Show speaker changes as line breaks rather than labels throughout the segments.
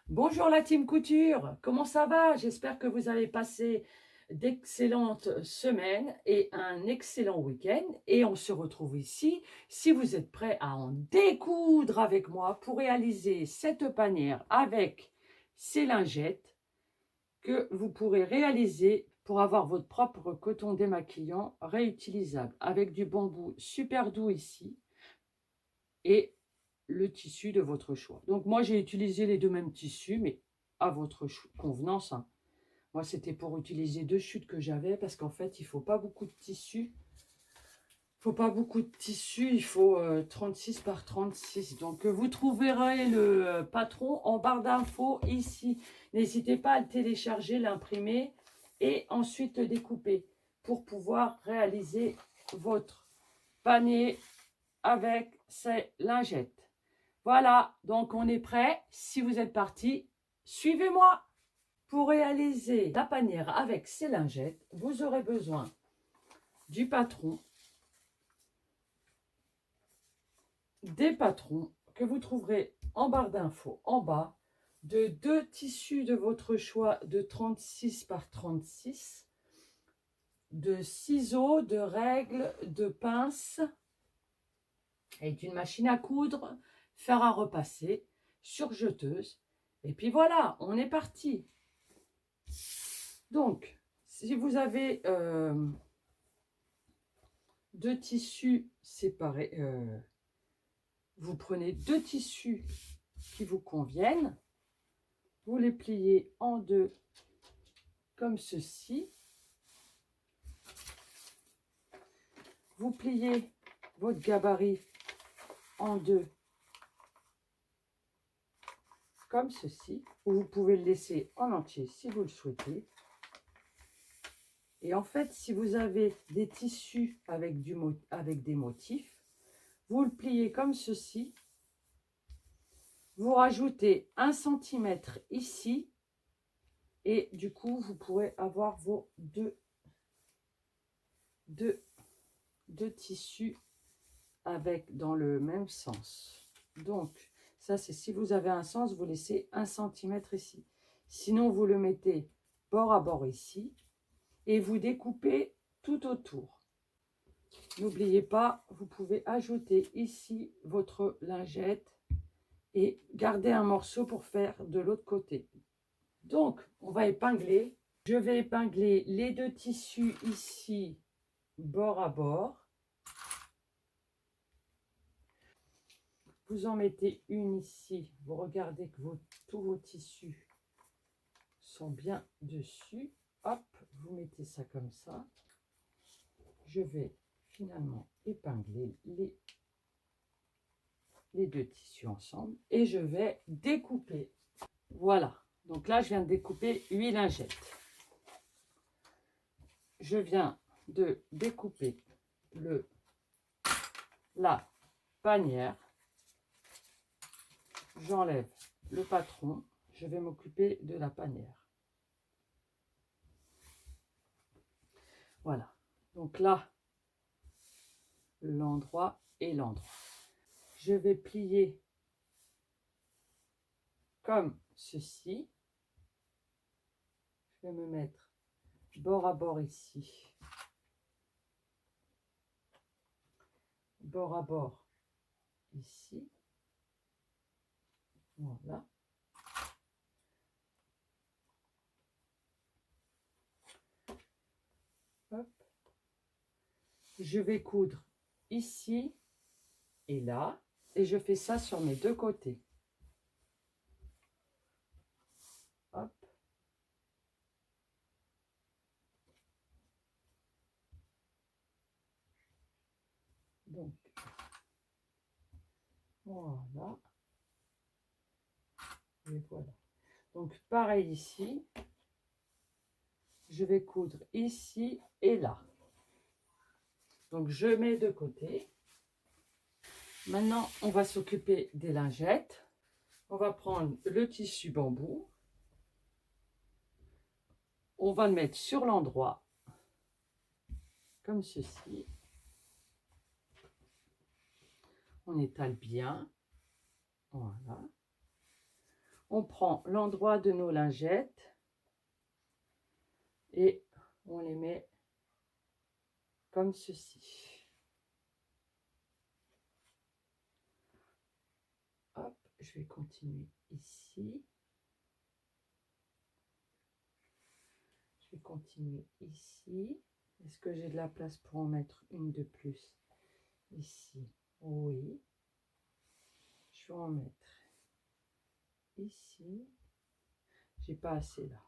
Bonjour la team couture, comment ça va? J'espère que vous avez passé d'excellentes semaines et un excellent week-end. Et on se retrouve ici, si vous êtes prêts à en découdre avec moi pour réaliser cette panière avec ces lingettes que vous pourrez réaliser pour avoir votre propre coton démaquillant réutilisable avec du bambou super doux ici et le tissu de votre choix. Donc moi, j'ai utilisé les deux mêmes tissus, mais à votre convenance, hein. Moi, c'était pour utiliser deux chutes que j'avais parce qu'en fait, il ne faut pas beaucoup de tissu. Il faut pas beaucoup de tissu, il faut 36 par 36. Donc, vous trouverez le patron en barre d'infos ici. N'hésitez pas à le télécharger, l'imprimer et ensuite le découper pour pouvoir réaliser votre panier avec ces lingettes. Voilà, donc on est prêt. Si vous êtes parti, suivez-moi. Pour réaliser la panière avec ces lingettes, vous aurez besoin du patron, des patrons que vous trouverez en barre d'infos en bas, de deux tissus de votre choix de 36 par 36, de ciseaux, de règles, de pinces et d'une machine à coudre, fer à repasser, surjeteuse. Et puis voilà, on est parti. Donc, si vous avez deux tissus séparés, vous prenez deux tissus qui vous conviennent, vous les pliez en deux comme ceci. Vous pliez votre gabarit en deux comme ceci, ou vous pouvez le laisser en entier si vous le souhaitez. Et en fait, si vous avez des tissus avec des motifs, vous le pliez comme ceci. Vous rajoutez 1 cm ici et du coup, vous pourrez avoir vos deux tissus avec dans le même sens. Donc, ça c'est si vous avez un sens, vous laissez 1 cm ici. Sinon, vous le mettez bord à bord ici et vous découpez tout autour. N'oubliez pas, vous pouvez ajouter ici votre lingette et garder un morceau pour faire de l'autre côté. Donc, on va épingler. Je vais épingler les deux tissus ici, bord à bord. Vous en mettez une ici. Vous regardez que tous vos tissus sont bien dessus. Hop, vous mettez ça comme ça. Je vais finalement épingler les deux tissus ensemble et je vais découper. Voilà. Donc là, je viens de découper 8 lingettes. Je viens de découper la panière. J'enlève le patron. Je vais m'occuper de la panière. Voilà. Donc là, l'endroit et l'endroit. Je vais plier comme ceci. Je vais me mettre bord à bord ici. Bord à bord ici. Voilà. Hop. Je vais coudre ici et là. Et je fais ça sur mes deux côtés. Hop. Donc, voilà. Et voilà. Donc, pareil ici. Je vais coudre ici et là. Donc, je mets de côté. Maintenant, on va s'occuper des lingettes. On va prendre le tissu bambou. On va le mettre sur l'endroit, comme ceci. On étale bien. Voilà. On prend l'endroit de nos lingettes et on les met comme ceci. Hop, je vais continuer ici. Je vais continuer ici. Est-ce que j'ai de la place pour en mettre une de plus? Ici, oui. Je vais en mettre ici. J'ai pas assez là.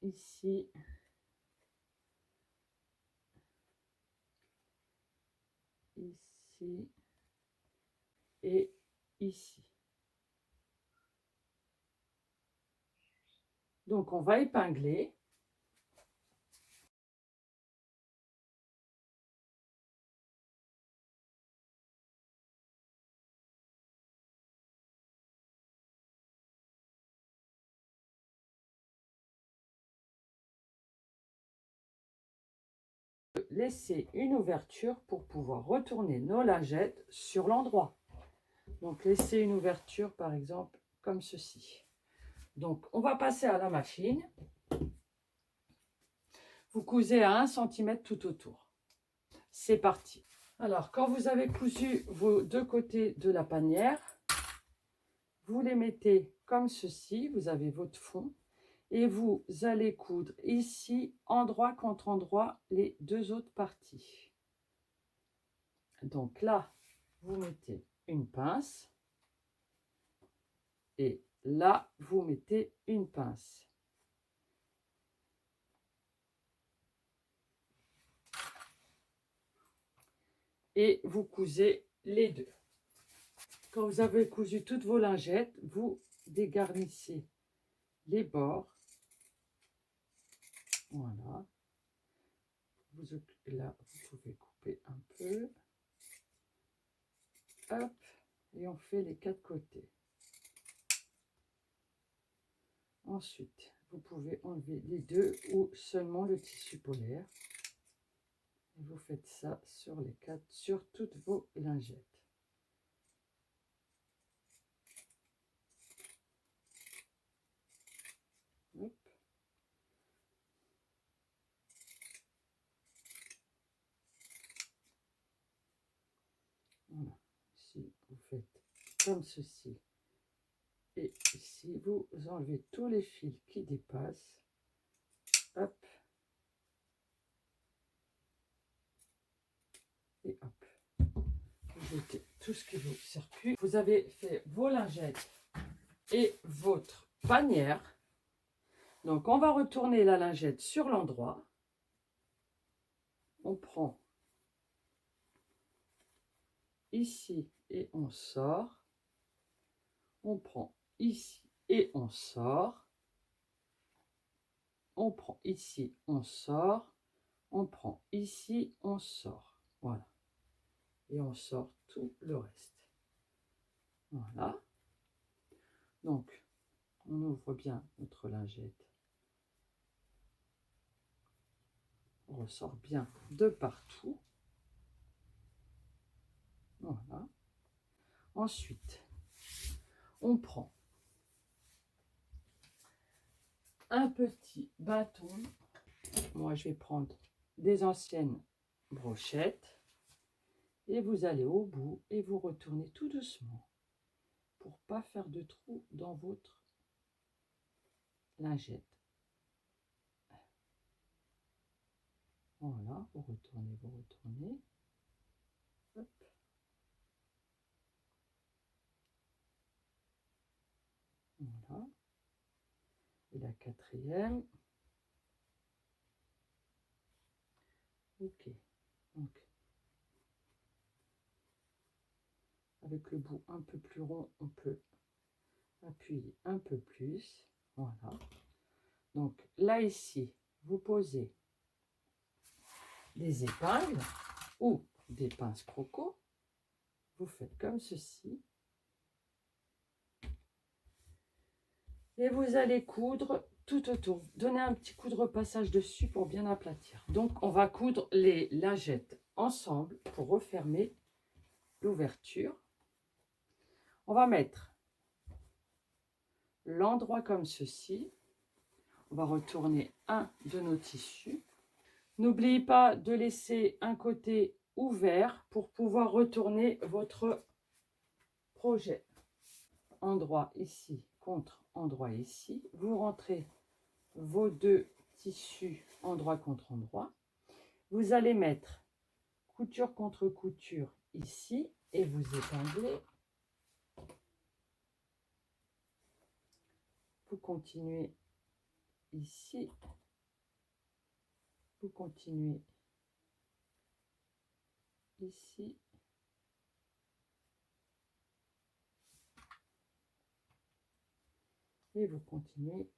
Ici. Ici. Et ici. Donc, on va épingler. Laisser une ouverture pour pouvoir retourner nos lingettes sur l'endroit. Donc, laisser une ouverture, par exemple, comme ceci. Donc, on va passer à la machine. Vous cousez à 1 cm tout autour. C'est parti. Alors, quand vous avez cousu vos deux côtés de la panière, vous les mettez comme ceci. Vous avez votre fond. Et vous allez coudre ici, endroit contre endroit, les deux autres parties. Donc là, vous mettez une pince. Et là, vous mettez une pince. Et vous cousez les deux. Quand vous avez cousu toutes vos lingettes, vous dégarnissez les bords. Voilà. Là, vous pouvez couper un peu. Hop. Et on fait les 4 côtés. Ensuite, vous pouvez enlever les deux ou seulement le tissu polaire. Et vous faites ça sur les 4, sur toutes vos lingettes. Hop. Voilà. Ici, vous faites comme ceci. Et ici, vous enlevez tous les fils qui dépassent. Hop. Et hop. Vous mettez tout ce qui vous sert plus. Vous avez fait vos lingettes et votre panière. Donc, on va retourner la lingette sur l'endroit. On prend ici et on sort. On prend ici et on sort. On prend ici, on sort. On prend ici, on sort. Voilà. Et on sort tout le reste. Voilà. Donc, on ouvre bien notre lingette. On ressort bien de partout. Voilà. Ensuite, on prend un petit bâton. Moi, je vais prendre des anciennes brochettes. Et vous allez au bout et vous retournez tout doucement pour pas faire de trou dans votre lingette. Voilà, vous retournez, vous retournez. Hop. Voilà. Et la quatrième. Ok. Donc, avec le bout un peu plus rond, on peut appuyer un peu plus. Voilà. Donc là, ici, vous posez des épingles ou des pinces croco. Vous faites comme ceci. Et vous allez coudre tout autour. Donnez un petit coup de repassage dessus pour bien aplatir. Donc, on va coudre les lingettes ensemble pour refermer l'ouverture. On va mettre l'endroit comme ceci. On va retourner un de nos tissus. N'oubliez pas de laisser un côté ouvert pour pouvoir retourner votre projet. Endroit ici contre endroit ici. Vous rentrez vos deux tissus endroit contre endroit. Vous allez mettre couture contre couture ici et vous épinglez. Vous continuez ici. Vous continuez ici. Et vous continuez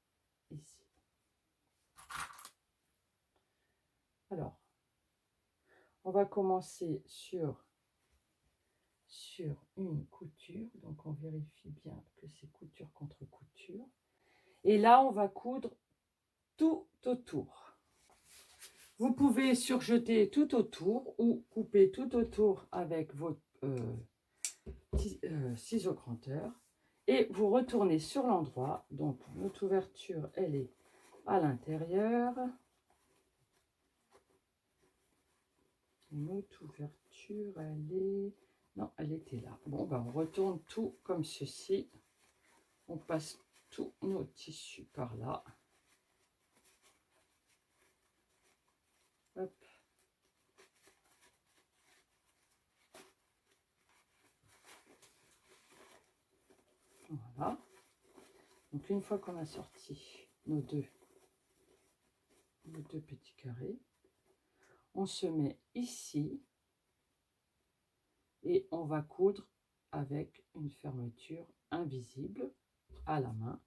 ici. Alors, on va commencer sur une couture. Donc, on vérifie bien que c'est couture contre couture. Et là, on va coudre tout autour. Vous pouvez surjeter tout autour ou couper tout autour avec votre ciseau cranteur. Et vous retournez sur l'endroit. Donc, notre ouverture, elle est à l'intérieur. Notre ouverture, elle est... Non, elle était là. Bon, ben, on retourne tout comme ceci. On passe tous nos tissus par là. Hop. Voilà. Donc, une fois qu'on a sorti nos deux petits carrés, on se met ici et on va coudre avec une fermeture invisible à la main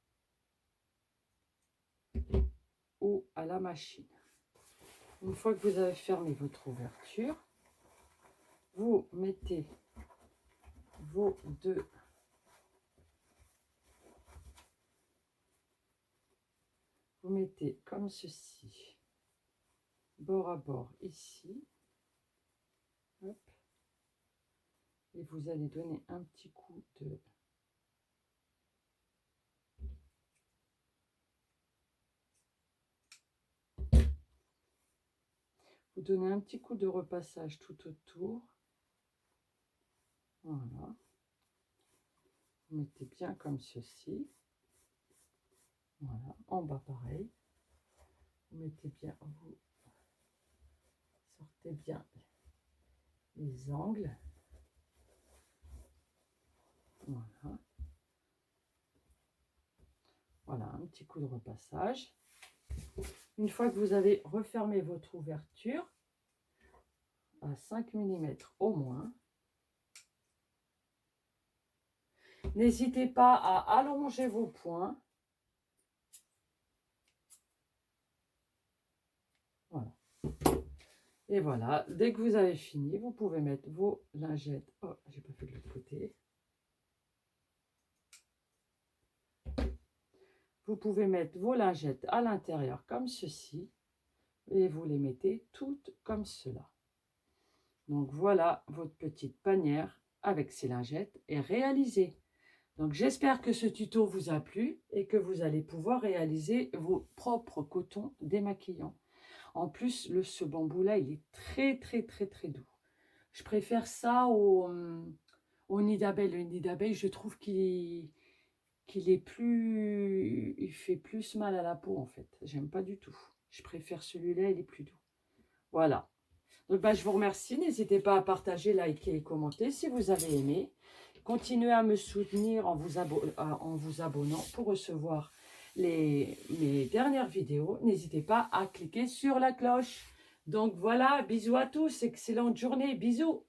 ou à la machine. Une fois que vous avez fermé votre ouverture, vous mettez vos deux vous mettez comme ceci, bord à bord ici. Hop. Et vous allez donner un petit coup de... Vous donnez un petit coup de repassage tout autour. Voilà. Vous mettez bien comme ceci. Voilà. En bas, pareil. Vous mettez bien, vous sortez bien les angles. Voilà. Voilà, un petit coup de repassage. Une fois que vous avez refermé votre ouverture, à 5 mm au moins, n'hésitez pas à allonger vos points. Voilà. Et voilà, dès que vous avez fini, vous pouvez mettre vos lingettes. Oh, j'ai pas fait de l'autre côté. Vous pouvez mettre vos lingettes à l'intérieur comme ceci. Et vous les mettez toutes comme cela. Donc voilà, votre petite panière avec ces lingettes est réalisée. Donc j'espère que ce tuto vous a plu et que vous allez pouvoir réaliser vos propres cotons démaquillants. En plus, ce bambou-là, il est très, très, très, très doux. Je préfère ça au nid d'abeille. Le nid d'abeille, je trouve qu'il est plus... Il fait plus mal à la peau, en fait. J'aime pas du tout. Je préfère celui-là, il est plus doux. Voilà. Donc, je vous remercie. N'hésitez pas à partager, liker et commenter si vous avez aimé. Continuez à me soutenir en vous abonnant pour recevoir mes dernières vidéos. N'hésitez pas à cliquer sur la cloche. Donc voilà, bisous à tous, excellente journée, bisous.